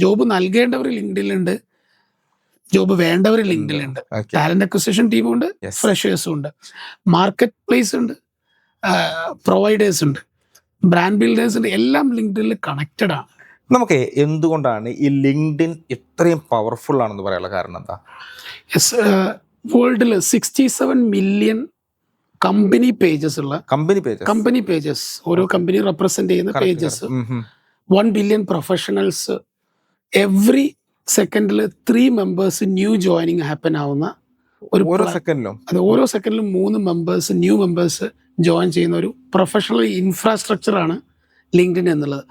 Job നൽകേണ്ടവർ ലിങ്ക്ഡിലുണ്ട്, job വേണ്ടവർ ലിങ്ക്ഡിലുണ്ട്. Talent acquisition ടീമുണ്ട്, ഫ്രഷേഴ്സും ഉണ്ട്, മാർക്കറ്റ് പ്ലേസ് ഉണ്ട്, പ്രൊവൈഡേഴ്സ് ഉണ്ട്, ബ്രാൻഡ് ബിൽഡേഴ്സ് ഉണ്ട്. എല്ലാം ലിങ്ക്ഡിനിൽ കണക്റ്റഡ് ആണ്. നമുക്ക് എന്തുകൊണ്ടാണ് ഈ ലിങ്ക്ഡിൻ ഇത്രയും പവർഫുൾ ആണെന്ന് പറയാനുള്ള കാരണം എന്താ? വേൾഡിൽ 67 മില്യൺ കമ്പനി പേജസ് ഉള്ള കമ്പനി പേജസ്, ഓരോ കമ്പനി റെപ്രസെന്റ് ചെയ്യുന്ന പേജസ്, 1 ബില്യൺ പ്രൊഫഷണൽസ്, എവറി സെക്കൻഡിൽ 3 മെമ്പേഴ്സ് ന്യൂ ജോയിനിങ് ഹാപ്പൻ ആവുന്ന ഓരോ സെക്കൻഡിലും 3 മെമ്പേഴ്സ് ന്യൂ മെമ്പേഴ്സ് ജോയിൻ ചെയ്യുന്ന ഒരു പ്രൊഫഷണൽ ഇൻഫ്രാസ്ട്രക്ചർ ആണ് ലിങ്ക്ഡിൻ എന്നുള്ളത്.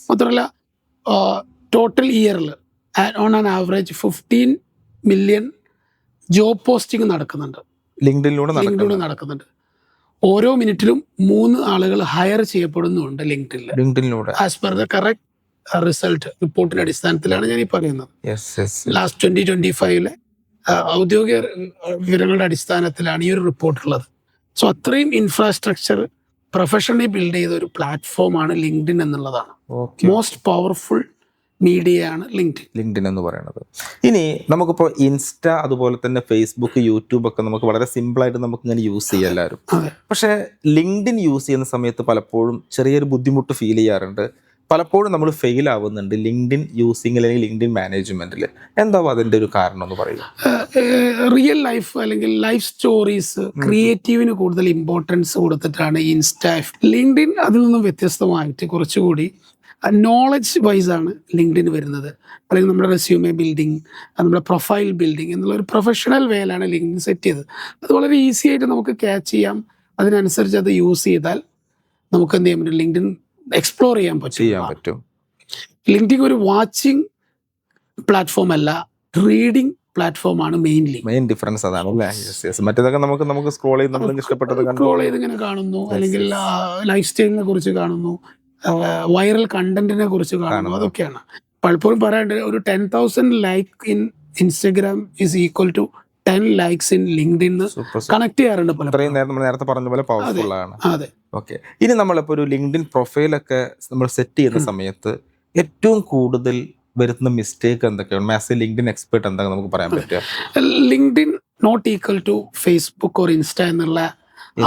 മാത്രമല്ല ടോട്ടൽ ഇയറിൽ on an average 15 million job posting നടക്കുന്നുണ്ട്, ലിങ്ക്ഡിനിലൂടെ നടക്കുന്നുണ്ട്. ഓരോ മിനിറ്റിലും 3 ആളുകൾ ഹയർ ചെയ്യപ്പെടുന്നുണ്ട് ലിങ്ക്ഡിനിലൂടെ. As per the correct result റിപ്പോർട്ടിന്റെ അടിസ്ഥാനത്തിലാണ് ഞാൻ ഈ പറയുന്നത്. ലാസ്റ്റ് 2025 ഔദ്യോഗിക വിവരങ്ങളുടെ അടിസ്ഥാനത്തിലാണ് ഈ ഒരു റിപ്പോർട്ടുള്ളത്. സോ അത്രയും ഇൻഫ്രാസ്ട്രക്ചർ പ്രൊഫഷണലി ബിൽഡ് ചെയ്ത ഒരു പ്ലാറ്റ്ഫോമാണ് ലിങ്ക്ഡിൻ എന്നുള്ളതാണ്. മോസ്റ്റ് പവർഫുൾ മീഡിയ ആണ് ലിങ്ക്ഡിൻ എന്ന് പറയുന്നത്. ഇനി നമുക്കിപ്പോൾ ഇൻസ്റ്റ, അതുപോലെ തന്നെ ഫേസ്ബുക്ക്, യൂട്യൂബ് ഒക്കെ നമുക്ക് വളരെ സിമ്പിളായിട്ട് നമുക്ക് ഇങ്ങനെ യൂസ് ചെയ്യാം എല്ലാവരും. പക്ഷേ ലിങ്ക്ഡിൻ യൂസ് ചെയ്യുന്ന സമയത്ത് പലപ്പോഴും ചെറിയൊരു ബുദ്ധിമുട്ട് ഫീൽ ചെയ്യാറുണ്ട്. പലപ്പോഴും നമ്മൾ ഫെയിൽ ആവുന്നുണ്ട് ലിങ്ക്ഡിൻ യൂസിങ് അല്ലെങ്കിൽ ലിങ്ക്ഡിൻ മാനേജ്മെന്റിൽ. എന്താവും അതിന്റെ ഒരു കാരണം എന്ന് പറയുക? റിയൽ ലൈഫ് അല്ലെങ്കിൽ ലൈഫ് സ്റ്റോറീസ്, ക്രിയേറ്റീവിന് കൂടുതൽ ഇമ്പോർട്ടൻസ് കൊടുത്തിട്ടാണ് ഇൻസ്റ്റ. ലിങ്ക്ഡിൻ അതിൽ നിന്നും വ്യത്യസ്തമായിട്ട് കുറച്ചുകൂടി നോളജ് വൈസ് ആണ് ലിങ്ക്ഡിൻ വരുന്നത്. അല്ലെങ്കിൽ നമ്മുടെ റെസ്യൂമെ ബിൽഡിങ്, നമ്മുടെ പ്രൊഫൈൽ ബിൽഡിങ് എന്നുള്ള ഒരു പ്രൊഫഷണൽ വേയിലാണ് ലിങ്ക്ഡിൻ സെറ്റ് ചെയ്തത്. അത് വളരെ ഈസി ആയിട്ട് നമുക്ക് ക്യാച്ച് ചെയ്യാം. അതിനനുസരിച്ച് അത് യൂസ് ചെയ്താൽ നമുക്ക് എന്ത് ചെയ്യാൻ പറ്റും, ലിങ്ക്ഡിൻ എക്സ്പ്ലോർ ചെയ്യാൻ പറ്റും. ലിങ്ക്ഡിൻ ഒരു വാച്ചിങ് പ്ലാറ്റ്ഫോം അല്ല, റീഡിങ് പ്ലാറ്റ്ഫോം ആണ് മെയിൻ ഡിഫറൻസ് അതാണ്. മറ്റേതൊക്കെ നമുക്ക് സ്ക്രോൾ ചെയ്ത് ഇങ്ങനെ കാണുന്നു, അല്ലെങ്കിൽ ലൈഫ് സ്റ്റൈലിനെ കുറിച്ച് കാണുന്നു, വൈറൽ കണ്ടന്റിനെ കുറിച്ച് കാണുന്നു. അതൊക്കെയാണ് പലപ്പോഴും പറയാണ്ട്. ഒരു 10,000 like in Instagram is equal to 10 likes in LinkedIn connect ചെയ്യാറുണ്ട് പലപ്പോഴും. നേരത്തെ പറഞ്ഞ പോലെ പവർഫുൾ ആണ്. അതെ. ഓക്കെ. ഇനി നമ്മളിപ്പോൾ ഒരു ലിങ്ക്ഡിൻ പ്രൊഫൈലൊക്കെ നമ്മൾ സെറ്റ് ചെയ്യുന്ന സമയത്ത് ഏറ്റവും കൂടുതൽ വരുന്ന മിസ്റ്റേക്ക് എന്തൊക്കെയാണ്? ആസ് എ ലിങ്ക്ഡിൻ എക്സ്പെർട്ട് എന്താണ് നമുക്ക് പറയാൻ പറ്റുക? LinkedIn not equal to Facebook or Insta എന്നുള്ള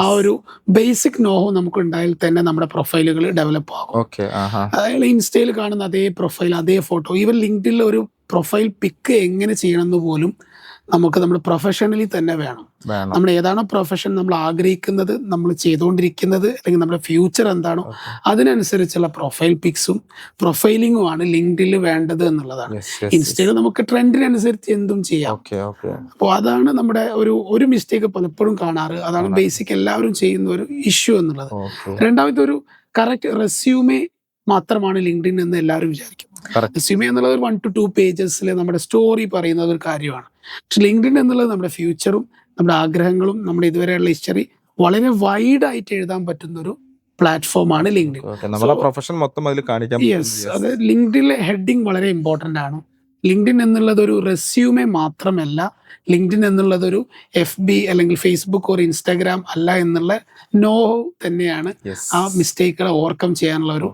ആ ഒരു ബേസിക് നോഹോ നമുക്ക് ഉണ്ടായാൽ തന്നെ നമ്മുടെ പ്രൊഫൈലുകൾ ഡെവലപ്പ് ആകും. അതായത് ഇൻസ്റ്റയിൽ കാണുന്ന അതേ പ്രൊഫൈൽ, അതേ ഫോട്ടോ, ഈവൻ ലിങ്ക്ഡിനിൽ ഒരു പ്രൊഫൈൽ പിക്ക് എങ്ങനെ ചെയ്യണമെന്ന് പോലും നമുക്ക് നമ്മുടെ പ്രൊഫഷണലി തന്നെ വേണം. നമ്മൾ ഏതാണോ പ്രൊഫഷൻ നമ്മൾ ആഗ്രഹിക്കുന്നത്, നമ്മൾ ചെയ്തുകൊണ്ടിരിക്കുന്നത്, അല്ലെങ്കിൽ നമ്മുടെ ഫ്യൂച്ചർ എന്താണോ അതിനനുസരിച്ചുള്ള പ്രൊഫൈൽ പിക്സും പ്രൊഫൈലിങ്ങും ആണ് ലിങ്ക്ഡിനിൽ വേണ്ടത് എന്നുള്ളതാണ്. ഇൻസ്റ്റയിൽ നമുക്ക് ട്രെൻഡിനനുസരിച്ച് എന്തും ചെയ്യാം. അപ്പോൾ അതാണ് നമ്മുടെ ഒരു മിസ്റ്റേക്ക് പലപ്പോഴും കാണാറ്. അതാണ് ബേസിക് എല്ലാവരും ചെയ്യുന്ന ഒരു ഇഷ്യൂ എന്നുള്ളത്. രണ്ടാമത്തെ ഒരു കറക്റ്റ് റെസ്യൂമേ മാത്രമാണ് ലിങ്ക്ഡിൻ എന്ന് എല്ലാവരും വിചാരിക്കും. റെസ്യൂമേ എന്നുള്ളത് ഒരു 1 to 2 പേജസിൽ നമ്മുടെ സ്റ്റോറി പറയുന്ന ഒരു കാര്യമാണ്. പക്ഷെ ലിങ്ക്ഡിൻ എന്നുള്ളത് നമ്മുടെ ഫ്യൂച്ചറും നമ്മുടെ ആഗ്രഹങ്ങളും നമ്മുടെ ഇതുവരെയുള്ള ഹിസ്റ്ററി വളരെ വൈഡ് ആയിട്ട് എഴുതാൻ പറ്റുന്ന ഒരു പ്ലാറ്റ്ഫോമാണ് ലിങ്ക്ഡിൻ. അത് ലിങ്ക്ഡിനിലെ ഹെഡിങ് വളരെ ഇമ്പോർട്ടൻ്റ് ആണ്. ലിങ്ക്ഡിൻ എന്നുള്ളത് ഒരു റെസ്യൂമേ മാത്രമല്ല, ലിങ്ക്ഡിൻ എന്നുള്ളത് ഒരു FB അല്ലെങ്കിൽ ഫേസ്ബുക്ക് ഓർ ഇൻസ്റ്റാഗ്രാം അല്ല എന്നുള്ള നോ തന്നെയാണ് ആ മിസ്റ്റേക്കുകളെ ഓവർകം ചെയ്യാനുള്ള ഒരു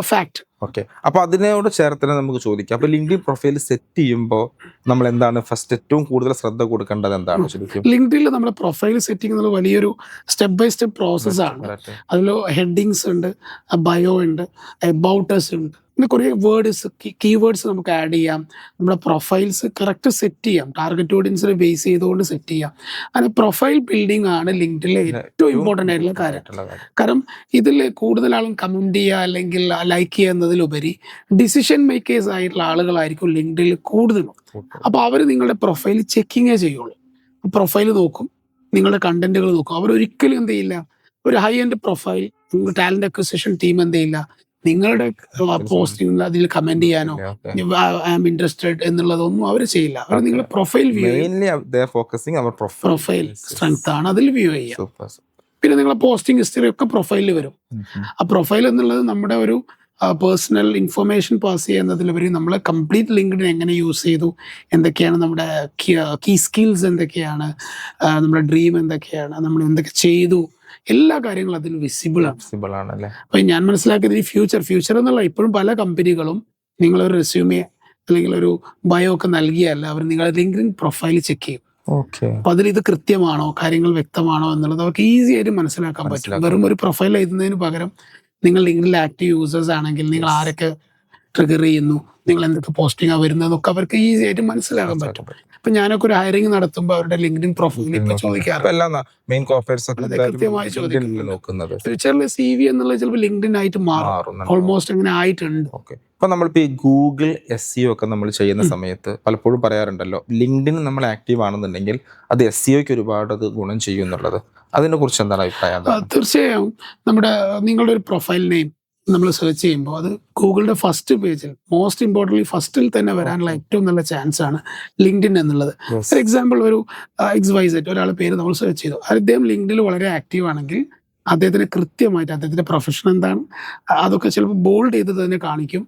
ഫാക്ട്. ഓക്കെ. അപ്പോൾ അതിനോട് ചേർത്ത് നമുക്ക് ചോദിക്കാം, അപ്പോൾ ലിങ്ക്ഡിൻ പ്രൊഫൈൽ സെറ്റ് ചെയ്യുമ്പോൾ നമ്മൾ എന്താണ് ഫസ്റ്റ് ഏറ്റവും കൂടുതൽ ശ്രദ്ധ കൊടുക്കേണ്ടത് എന്താണ്? ലിങ്ക്ഡിനിൽ നമ്മുടെ പ്രൊഫൈൽ സെറ്റിംഗ് എന്നുള്ള വലിയൊരു സ്റ്റെപ്പ് ബൈ സ്റ്റെപ്പ് പ്രോസസ്സാണ്. അതിൽ ഹെഡിങ്സ് ഉണ്ട്, ബയോ ഉണ്ട്, അബൌട്ട് അസ് ഉണ്ട്, പിന്നെ കുറേ വേർഡ്സ്, കീവേഡ്സ് നമുക്ക് ആഡ് ചെയ്യാം. നമ്മുടെ പ്രൊഫൈൽസ് കറക്റ്റ് സെറ്റ് ചെയ്യാം, ടാർഗറ്റ് ഓഡിയൻസിനെ ബേസ് ചെയ്തുകൊണ്ട് സെറ്റ് ചെയ്യാം. അങ്ങനെ പ്രൊഫൈൽ ബിൽഡിംഗ് ആണ് ലിങ്ക്ഡിനിലെ ഏറ്റവും ഇമ്പോർട്ടൻ്റ് ആയിട്ടുള്ള കാര്യം. കാരണം ഇതിൽ കൂടുതൽ ആളും കമൻറ്റ് ചെയ്യുക അല്ലെങ്കിൽ ലൈക്ക് ചെയ്യുന്നതിലുപരി ഡിസിഷൻ മേക്കേഴ്സ് ആയിട്ടുള്ള ആളുകളായിരിക്കും ലിങ്ക്ഡിനിൽ കൂടുതലും. അപ്പോൾ അവർ നിങ്ങളുടെ പ്രൊഫൈൽ ചെക്കിങ്ങേ ചെയ്യുള്ളൂ. പ്രൊഫൈൽ നോക്കും, നിങ്ങളുടെ കണ്ടന്റുകൾ നോക്കും. അവരൊരിക്കലും എന്ത് ചെയ്യില്ല, ഒരു high end profile talent acquisition team എന്ത് ചെയ്യില്ല, നിങ്ങളുടെ പോസ്റ്റിംഗ് അതിൽ കമന്റ് ചെയ്യാനോ ഐ ആം ഇൻട്രസ്റ്റഡ് എന്നുള്ളതൊന്നും അവർ ചെയ്യില്ല. അവർ നിങ്ങളുടെ പ്രൊഫൈൽ പ്രൊഫൈൽ സ്ട്രെങ്ത് ആണ് അതിൽ വ്യൂ ചെയ്യാം. പിന്നെ നിങ്ങളെ പോസ്റ്റിംഗ് ഹിസ്റ്ററി ഒക്കെ പ്രൊഫൈലിൽ വരും. ആ പ്രൊഫൈൽ എന്നുള്ളത് നമ്മുടെ ഒരു പേഴ്സണൽ ഇൻഫർമേഷൻ പാസ് ചെയ്യുന്നതിലുപരി നമ്മൾ കംപ്ലീറ്റ് ലിങ്ക്ഡിൻ എങ്ങനെ യൂസ് ചെയ്തു, എന്തൊക്കെയാണ് നമ്മുടെ കീ സ്കിൽസ്, എന്തൊക്കെയാണ് നമ്മുടെ ഡ്രീം, എന്തൊക്കെയാണ് നമ്മൾ എന്തൊക്കെ ചെയ്തു, എല്ലാ കാര്യങ്ങളും അതിൽ വിസിബിൾ ആണ്. അപ്പൊ ഞാൻ മനസ്സിലാക്കിയത് ഈ ഫ്യൂച്ചർ എന്നുള്ള ഇപ്പോഴും പല കമ്പനികളും നിങ്ങളൊരു റെസ്യൂമെ അല്ലെങ്കിൽ ഒരു ബയോ ഒക്കെ നൽകിയല്ല അവർ നിങ്ങളുടെ ലിങ്ക്ഡിൻ പ്രൊഫൈൽ ചെക്ക് ചെയ്യും. ഓക്കെ. അപ്പൊ അതിൽ ഇത് കൃത്യമാണോ, കാര്യങ്ങൾ വ്യക്തമാണോ എന്നുള്ളത് അവർക്ക് ഈസി ആയിട്ട് മനസ്സിലാക്കാൻ പറ്റും. വെറും ഒരു പ്രൊഫൈൽ എഴുതുന്നതിന് പകരം നിങ്ങൾ ലിങ്ക്ഡിനിൽ ആക്റ്റീവ് യൂസേഴ്സ് ആണെങ്കിൽ നിങ്ങൾ ആരൊക്കെ ട്രിഗർ ചെയ്യുന്നു, നിങ്ങൾ എന്തൊക്കെ പോസ്റ്റിംഗ് വരുന്നതൊക്കെ അവർക്ക് ഈസി ആയിട്ട് മനസ്സിലാക്കാൻ പറ്റും. ഇപ്പൊ ഞാനൊക്കെ ഒരു ഹയറിംഗ് നടത്തുമ്പോൾ അവരുടെ ലിങ്ക്ഡിൻ പ്രൊഫൈൽ ഇപ്പൊ ചോദിക്കാറുണ്ട്, കൃത്യമായി ചോദിക്കുന്നത്. ഫ്യൂച്ചറിൽ CV എന്നുള്ളത് ചിലപ്പോൾ ലിങ്ക്ഡിൻ ആയിട്ട് മാറും. ഓൾമോസ്റ്റ് അങ്ങനെ ആയിട്ടുണ്ട്. ഇപ്പൊ നമ്മളിപ്പോ ഈ ഗൂഗിൾ SEO ഒക്കെ നമ്മൾ ചെയ്യുന്ന സമയത്ത് പലപ്പോഴും പറയാറുണ്ടല്ലോ, ലിങ്ക്ഡിൻ നമ്മൾ ആക്റ്റീവ് ആണെന്നുണ്ടെങ്കിൽ അത് SEOക്ക് ഒരുപാട് അത് ഗുണം ചെയ്യും എന്നുള്ളത്. അതിനെ കുറിച്ച് എന്താണ് അഭിപ്രായം? തീർച്ചയായും നിങ്ങളുടെ ഒരു പ്രൊഫൈൽ നെയിം നമ്മൾ സെർച്ച് ചെയ്യുമ്പോൾ അത് ഗൂഗിളിന്റെ ഫസ്റ്റ് പേജിൽ, മോസ്റ്റ് ഇമ്പോർട്ടൻ്റ്ലി ഫസ്റ്റിൽ തന്നെ വരാനുള്ള ഏറ്റവും നല്ല ചാൻസ് ആണ് ലിങ്ക്ഡിൻ എന്നുള്ളത്. ഫോർ എക്സാമ്പിൾ ഒരു XYZ ഒരാളുടെ പേര് നമ്മൾ സെർച്ച് ചെയ്തു, അദ്ദേഹം ലിങ്ക്ഡിനിൽ വളരെ ആക്റ്റീവ് ആണെങ്കിൽ അദ്ദേഹത്തിന് കൃത്യമായിട്ട് അദ്ദേഹത്തിന്റെ പ്രൊഫഷൻ എന്താണ് അതൊക്കെ ചിലപ്പോൾ ബോൾഡ് ചെയ്ത് തന്നെ കാണിക്കും.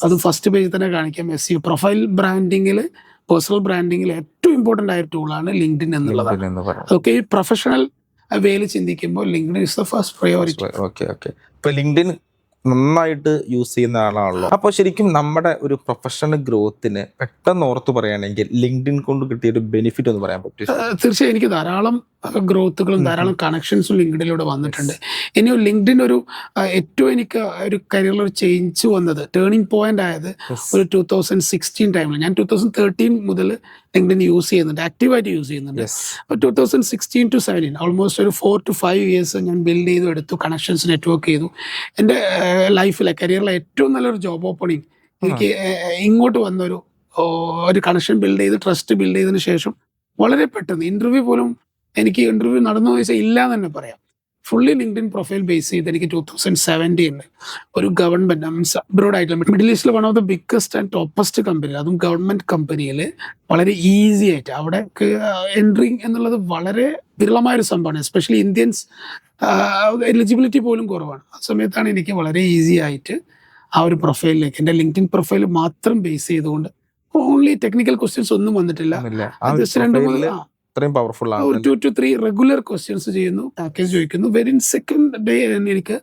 അത് ഫസ്റ്റ് പേജിൽ തന്നെ കാണിക്കാം. SEO പ്രൊഫൈൽ ബ്രാൻഡിങ്ങിൽ, പേഴ്സണൽ ബ്രാൻഡിങ്ങിൽ ഏറ്റവും ഇമ്പോർട്ടൻ്റ് ആയ ടൂളാണ് ലിങ്ക്ഡിൻ എന്നുള്ളതാണ്. അതൊക്കെ ഈ പ്രൊഫഷണൽ വേയിൽ ചിന്തിക്കുമ്പോൾ LinkedIn is the first priority. ഇപ്പൊ ലിങ്ക്ഡിൻ നന്നായിട്ട് യൂസ് ചെയ്യുന്ന ആളാണല്ലോ. അപ്പോൾ ശരിക്കും നമ്മുടെ ഒരു പ്രൊഫഷണൽ ഗ്രോത്തിന് പെട്ടെന്ന് ഓർത്തു പറയുകയാണെങ്കിൽ ലിങ്ക്ഡിൻ കൊണ്ട് കിട്ടിയ ഒരു ബെനിഫിറ്റ് ഒന്ന് പറയാൻ പറ്റും? തീർച്ചയായും എനിക്ക് ധാരാളം ഗ്രോത്തുകളും ധാരാളം കണക്ഷൻസും ലിങ്ക്ഡിനിലൂടെ വന്നിട്ടുണ്ട്. ഇനി ലിങ്ക്ഡിൻ ഒരു ഏറ്റവും എനിക്ക് ഒരു കരിയറിൽ ഒരു ചേഞ്ച് വന്നത്, ടേണിംഗ് പോയിന്റ് ആയത് ഒരു 2016 ടൈമിൽ. ഞാൻ 2013 മുതൽ ലിങ്ക്ഡിൻ യൂസ് ചെയ്യുന്നുണ്ട്, ആക്റ്റീവായിട്ട് യൂസ് ചെയ്യുന്നുണ്ട്. അപ്പോൾ 2016 to 17 ഓൾമോസ്റ്റ് ഒരു 4 to 5 ഇയേഴ്സ് ഞാൻ ബിൽഡ് ചെയ്തു എടുത്തു, കണക്ഷൻസ് നെറ്റ്വർക്ക് ചെയ്തു. എൻ്റെ ലൈഫിലെ കരിയറിലെ ഏറ്റവും നല്ലൊരു ജോബ് ഓപ്പണിങ് എനിക്ക് ഇങ്ങോട്ട് വന്നൊരു കണക്ഷൻ ബിൽഡ് ചെയ്ത്, ട്രസ്റ്റ് ബിൽഡ് ചെയ്തതിന് ശേഷം വളരെ പെട്ടെന്ന് ഇന്റർവ്യൂ പോലും എനിക്ക് നടന്നു ചോദിച്ചാൽ ഇല്ല എന്ന് തന്നെ പറയാം. ഫുള്ളി ലിങ്ക്ഡിൻ പ്രൊഫൈൽ ബേസ് ചെയ്ത് എനിക്ക് 2017 ഒരു ഗവൺമെന്റ് മീൻസ് അബ്രോഡ് ആയിട്ടുള്ള മിഡിൽ ഈസ്റ്റിലെ one of the biggest and toppest company, അതും ഗവൺമെന്റ് കമ്പനിയിൽ വളരെ ഈസി ആയിട്ട് അവിടെ എൻട്രി എന്നുള്ളത് വളരെ വിരളമായൊരു സംഭവമാണ്. എസ്പെഷ്യലി ഇന്ത്യൻസ് എലിജിബിലിറ്റി പോലും കുറവാണ്. ആ സമയത്താണ് എനിക്ക് വളരെ ഈസി ആയിട്ട് ആ ഒരു പ്രൊഫൈലിലേക്ക്, എൻ്റെ ലിങ്ക്ഡിൻ പ്രൊഫൈൽ മാത്രം ബേസ് ചെയ്തുകൊണ്ട് ഓൺലി ടെക്നിക്കൽ ക്വസ്റ്റ്യൻസ് ഒന്നും വന്നിട്ടില്ല, ജസ്റ്റ് 2 to 3 റെഗുലർ ക്വസ്റ്റ്യൻസ് ചെയ്യുന്നു, പാക്കേജ് ചോദിക്കുന്നു. വെരിൻ സെക്കൻഡ് ഡേ തന്നെ എനിക്ക്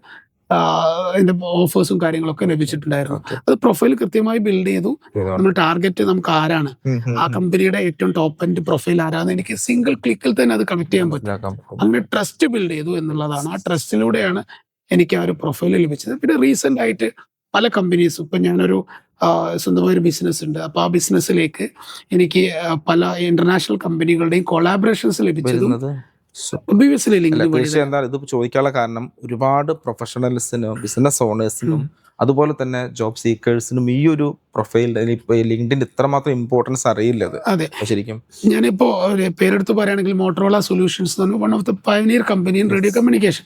അതിന്റെ ഓഫേഴ്സും കാര്യങ്ങളൊക്കെ ലഭിച്ചിട്ടുണ്ടായിരുന്നു. അത് പ്രൊഫൈൽ കൃത്യമായി ബിൽഡ് ചെയ്തു. നമ്മൾ ടാർഗറ്റ് നമുക്ക് ആരാണ്, ആ കമ്പനിയുടെ ഏറ്റവും ടോപ്പ് എൻഡ് പ്രൊഫൈൽ ആരാന്ന് എനിക്ക് സിംഗിൾ ക്ലിക്കിൽ തന്നെ അത് കണക്ട് ചെയ്യാൻ പറ്റും. അങ്ങനെ ട്രസ്റ്റ് ബിൽഡ് ചെയ്തു എന്നുള്ളതാണ്. ആ ട്രസ്റ്റിലൂടെയാണ് എനിക്ക് ആ ഒരു പ്രൊഫൈൽ ലഭിച്ചത്. പിന്നെ റീസെന്റ് ആയിട്ട് പല കമ്പനീസും, ഇപ്പം ഞാനൊരു സ്വന്തമായൊരു ബിസിനസ് ഉണ്ട്, അപ്പോൾ ആ ബിസിനസ്സിലേക്ക് എനിക്ക് പല ഇന്റർനാഷണൽ കമ്പനികളുടെയും കൊളാബറേഷൻസ് ലഭിച്ചതും ഇത് ചോദിക്കാനുള്ള കാരണം ഒരുപാട് പ്രൊഫഷണൽസിനും ബിസിനസ് ഓണേഴ്സിനും അതുപോലെ തന്നെ ജോബ് സീക്കേഴ്സിനും ഈ ഒരു പ്രൊഫൈൽ ലിങ്ക്ഡിൻ ഇത്രമാത്രം ഇമ്പോർട്ടൻസ് അറിയില്ലത്. അതെ, ശരിക്കും ഞാനിപ്പോ പേരെടുത്ത് പറയുകയാണെങ്കിൽ മോട്ടറോള സൊല്യൂഷൻസ് എന്ന് പറഞ്ഞ one of the pioneer company in radio communication,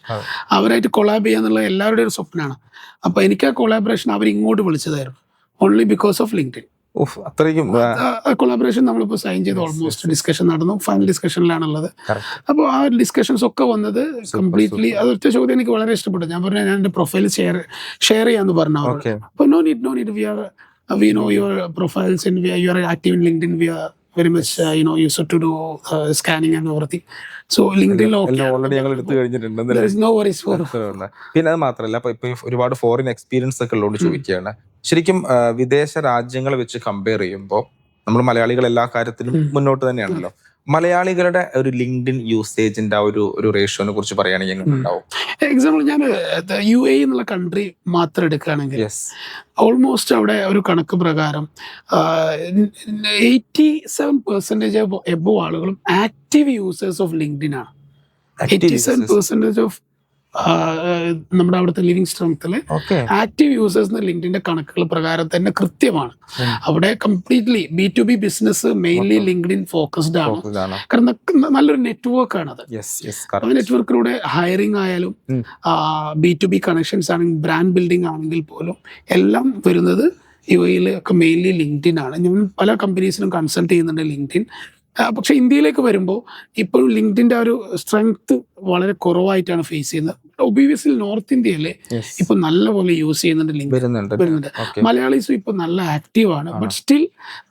അവരായിട്ട് കൊളാബ് ചെയ്യാന്നുള്ള എല്ലാവരുടെയും ഒരു സ്വപ്നമാണ്. അപ്പൊ എനിക്ക് ആ കൊളാബറേഷൻ അവർ ഇങ്ങോട്ട് വിളിച്ചതായിരുന്നു, ഓൺലി ബിക്കോസ് ഓഫ് ലിങ്ക്ഡിൻ. അത്രയും കൊളാബറേഷൻ നമ്മളിപ്പോൾ സൈൻ ചെയ്ത് ഓൾമോസ്റ്റ് ഡിസ്കഷൻ നടന്നു, ഫൈനൽ ഡിസ്കഷനിലാണുള്ളത്. അപ്പോൾ ആ ഡിസ്കഷൻസ് ഒക്കെ വന്നത് കംപ്ലീറ്റ്ലി അതൊറ്റ ചോദ്യം എനിക്ക് വളരെ ഇഷ്ടപ്പെട്ടു. ഞാൻ പറഞ്ഞു ഞാൻ എൻ്റെ പ്രൊഫൈൽ ഷെയർ ചെയ്യാന്ന് പറഞ്ഞു അവരോട്. അപ്പോൾ no need we know your profiles and you are active in LinkedIn. We are very much used to do scanning and everything. So LinkedIn already ഞങ്ങൾ എടുത്തു കഴിഞ്ഞിട്ടുണ്ട്. പിന്നെ അത് മാത്രമല്ല, ഇപ്പൊ ഒരുപാട് ഫോറിൻ എക്സ്പീരിയൻസ് ഒക്കെ ഉള്ളതുകൊണ്ട് ചോദിക്കുകയാണ്, ശരിക്കും വിദേശ രാജ്യങ്ങളെ വെച്ച് കമ്പയർ ചെയ്യുമ്പോൾ നമ്മൾ മലയാളികൾ എല്ലാ കാര്യത്തിലും മുന്നോട്ട് തന്നെയാണല്ലോ. മലയാളികളുടെ ഒരു ലിങ്ക്ഡിൻ യൂസേജിന്റെ ആ ഒരു റേഷ്യോനെ കുറിച്ച് പറയുകയാണെങ്കിൽ ഉണ്ടാവും. എക്സാമ്പിൾ ഞാൻ UAE എന്നുള്ള കൺട്രി മാത്രം എടുക്കുകയാണെങ്കിൽ ഓൾമോസ്റ്റ് അവിടെ ഒരു കണക്ക് പ്രകാരം 87% എബോവ് ആളുകളും ആക്റ്റീവ് യൂസേഴ്സ് ഓഫ് ലിങ്ക്ഡിൻ ആണ്. 87% ഓഫ് നമ്മുടെ അവിടുത്തെ ലിവിംഗ് സ്ട്രെങ്ത്തില് ആക്റ്റീവ് യൂസേഴ്സ് ലിങ്ക്ഡിന്റെ കണക്കുകൾ പ്രകാരം തന്നെ കൃത്യമാണ്. അവിടെ completely B2B business mainly LinkedIn focused ആണ്. കാരണം നല്ലൊരു നെറ്റ്വർക്ക് ആണത്. ആ നെറ്റ്വർക്കിലൂടെ ഹയറിംഗ് ആയാലും B2B കണക്ഷൻസ് ആണെങ്കിൽ ബ്രാൻഡ് ബിൽഡിംഗ് ആണെങ്കിൽ പോലും എല്ലാം വരുന്നത് UAE ഒക്കെ മെയിൻലി ലിങ്ക്ഡിൻ ആണ്. ഞാൻ പല കമ്പനീസിനും കൺസൾട്ട് ചെയ്യുന്നുണ്ട് ലിങ്ക്ഡിൻ. പക്ഷെ ഇന്ത്യയിലേക്ക് വരുമ്പോൾ ഇപ്പോഴും ലിങ്ക്ഡിന്റെ ഒരു സ്ട്രെങ്ത് വളരെ കുറവായിട്ടാണ് ഫേസ് ചെയ്യുന്നത്. ഒബിയസ്ലി നോർത്ത് ഇന്ത്യയില് ഇപ്പൊ നല്ലപോലെ യൂസ് ചെയ്യുന്നുണ്ട് വരുന്നുണ്ട്. മലയാളീസും ഇപ്പൊ നല്ല ആക്റ്റീവ് ആണ്. ബട്ട് സ്റ്റിൽ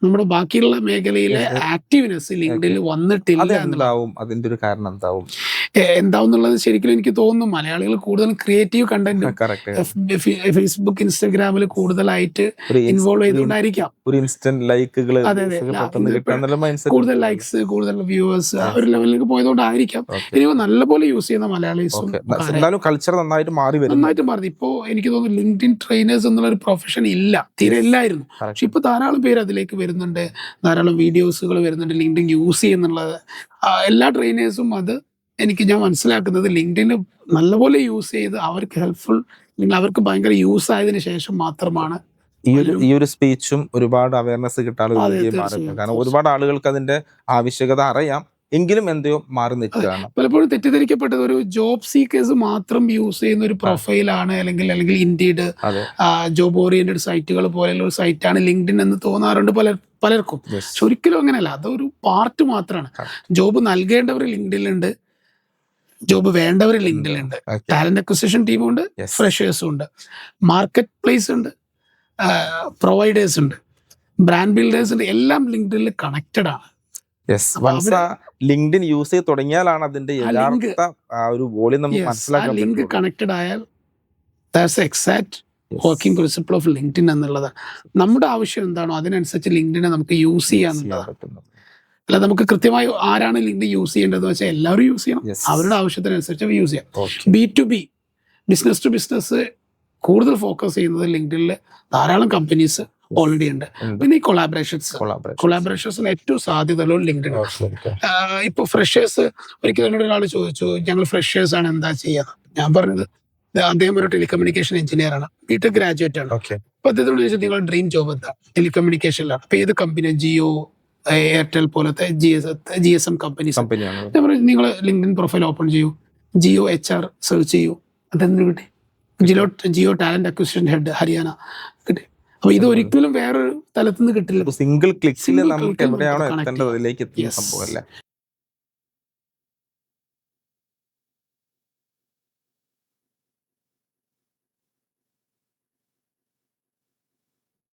നമ്മുടെ ബാക്കിയുള്ള മേഖലയിലെ ആക്റ്റീവ്നെസ് ലിങ്ക്ഡിൽ വന്നിട്ടില്ല. അതിന്റെ ഒരു കാരണം എന്താവും? എന്താവുന്നുള്ളത് ശരിക്കും എനിക്ക് തോന്നുന്നു മലയാളികൾ കൂടുതൽ ക്രിയേറ്റീവ് കണ്ടന്റും ഫേസ്ബുക്ക് ഇൻസ്റ്റാഗ്രാമിൽ കൂടുതലായിട്ട് ഇൻവോൾവ് ചെയ്തുകൊണ്ടായിരിക്കാം. ഒരു ഇൻസ്റ്റന്റ് ലൈക്കുകൾ കൂടുതൽ ലൈക്സ്, കൂടുതൽ വ്യൂവേഴ്സ് ആ ഒരു ലെവലിലേക്ക് പോയതുകൊണ്ടായിരിക്കാം. ഇനി നല്ലപോലെ യൂസ് ചെയ്യുന്ന മലയാളീസും കൾച്ചർ നന്നായിട്ട് മാറി. ഇപ്പോ എനിക്ക് തോന്നുന്നു ലിങ്ക്ഡിൻ ട്രെയിനേഴ്സ് എന്നുള്ള ഒരു പ്രൊഫഷൻ ഇല്ല, തീരെ ഇല്ലായിരുന്നു. പക്ഷെ ഇപ്പൊ ധാരാളം പേര് അതിലേക്ക് വരുന്നുണ്ട്, ധാരാളം വീഡിയോസുകൾ വരുന്നുണ്ട് ലിങ്ക്ഡിൻ യൂസ് ചെയ്യുന്നുള്ളത്. എല്ലാ ട്രെയിനേഴ്സും അത് ഞാൻ മനസ്സിലാക്കുന്നത് ലിങ്ക്ഡിന് നല്ലപോലെ യൂസ് ചെയ്ത് അവർക്ക് ഹെൽപ്ഫുൾ, അവർക്ക് ഭയങ്കര യൂസ് ആയതിനു ശേഷം മാത്രമാണ് ഈ ഒരു സ്പീച്ചും ഒരുപാട് അവയർനെസ് കിട്ടാനുള്ള. കാരണം ഒരുപാട് ആളുകൾക്ക് അതിന്റെ ആവശ്യകത അറിയാം, എങ്കിലും എന്തോ മാറി നിൽക്കുകയാണ്. പലപ്പോഴും തെറ്റിദ്ധരിക്കപ്പെട്ടത് ഒരു ജോബ് സീക്കേഴ്സ് മാത്രം യൂസ് ചെയ്യുന്ന ഒരു പ്രൊഫൈലാണ്, അല്ലെങ്കിൽ ഇൻഡീഡ്, ജോബ് ഓറിയന്റഡ് സൈറ്റുകൾ പോലെയുള്ള ഒരു സൈറ്റാണ് ലിങ്ക്ഡിൻ എന്ന് തോന്നാറുണ്ട് പലർക്കും. പക്ഷെ ഒരിക്കലും അങ്ങനെയല്ല, അതൊരു പാർട്ട് മാത്രമാണ്. ജോബ് നൽകേണ്ടവർ ലിങ്ക്ഡിലുണ്ട്, ജോബ് വേണ്ടവർ ലിങ്ക്ഡിലുണ്ട്, ടാലന്റ് അക്വിസിഷൻ ടീമുണ്ട്, ഫ്രഷേഴ്സും ഉണ്ട്, മാർക്കറ്റ് പ്ലേസ് ഉണ്ട്, പ്രൊവൈഡേഴ്സ് ഉണ്ട്, ബ്രാൻഡ് ബിൽഡേഴ്സ് ഉണ്ട്, എല്ലാം ലിങ്ക്ഡിനിൽ കണക്റ്റഡ് ആണ്. ലിങ്ക്ഡിൻ യൂസ് ചെയ്ത് തുടങ്ങിയാലാണ് അതിന്റെ യഥാർത്ഥ ഒരു വോളിയം നമുക്ക് മനസ്സിലാക്കാൻ പറ്റും. ലിങ്ക് കണക്റ്റഡ് ആയാൽ that's exact working principle of LinkedIn എന്നുള്ളതാണ്. നമ്മുടെ ആവശ്യം എന്താണോ അതിനനുസരിച്ച് ലിങ്ക്ഡിനെ നമുക്ക് യൂസ് ചെയ്യാന്നുള്ളതാണ്. അല്ല നമുക്ക് കൃത്യമായി ആരാണ് ലിങ്ക്ഡിൻ യൂസ് ചെയ്യേണ്ടതെന്ന് വെച്ചാൽ എല്ലാവരും യൂസ് ചെയ്യണം, അവരുടെ ആവശ്യത്തിനനുസരിച്ച് യൂസ് ചെയ്യാം. B2B, ബിസിനസ് ടു ബിസിനസ് കൂടുതൽ ഫോക്കസ് ചെയ്യുന്നത് ലിങ്ക്ഡിനിൽ ധാരാളം കമ്പനീസ് ഓൾറെഡി ഉണ്ട്. പിന്നെ ഈ കൊളാബറേഷൻസിന് ഏറ്റവും സാധ്യതയുള്ള ലിങ്ക്ഡിൻ. ഇപ്പൊ ഫ്രഷേഴ്സ്, ഒരിക്കലും എന്നോട് ഒരാൾ ചോദിച്ചു ഞങ്ങൾ ഫ്രഷേഴ്സ് ആണ് എന്താ ചെയ്യാന്ന്. ഞാൻ പറഞ്ഞത് അദ്ദേഹം ഒരു ടെലികമ്മ്യൂണിക്കേഷൻ എഞ്ചിനീയർ ആണ്, B.Tech ഗ്രാജുവേറ്റ് ആണ്. അപ്പൊ അദ്ദേഹത്തോട് ചോദിച്ചാൽ നിങ്ങളുടെ ഡ്രീം ജോബ് എന്താ? ടെലികമ്മ്യൂണിക്കേഷനിലാണ്. അപ്പൊ ഏത് കമ്പനി? ജിയോ, എയർടെൽ പോലത്തെ GSM കമ്പനീസ്. ഞാൻ പറഞ്ഞു നിങ്ങൾ ലിങ്ക്ഡിൻ പ്രൊഫൈൽ ഓപ്പൺ ചെയ്യൂ, ജിയോ HR സെർച്ച് ചെയ്യൂ, അതെന്ത് കിട്ടി? Jio talent acquisition head Haryana കിട്ടി. അപ്പൊ ഇത് ഒരിക്കലും വേറൊരു തലത്തിൽ നിന്ന് കിട്ടില്ല. സിംഗിൾ ക്ലിക്കിൽ നമുക്ക് എവിടെയാണോ എത്തേണ്ടത് അതിലേക്ക് എത്തുന്ന സംഭവമല്ലേ.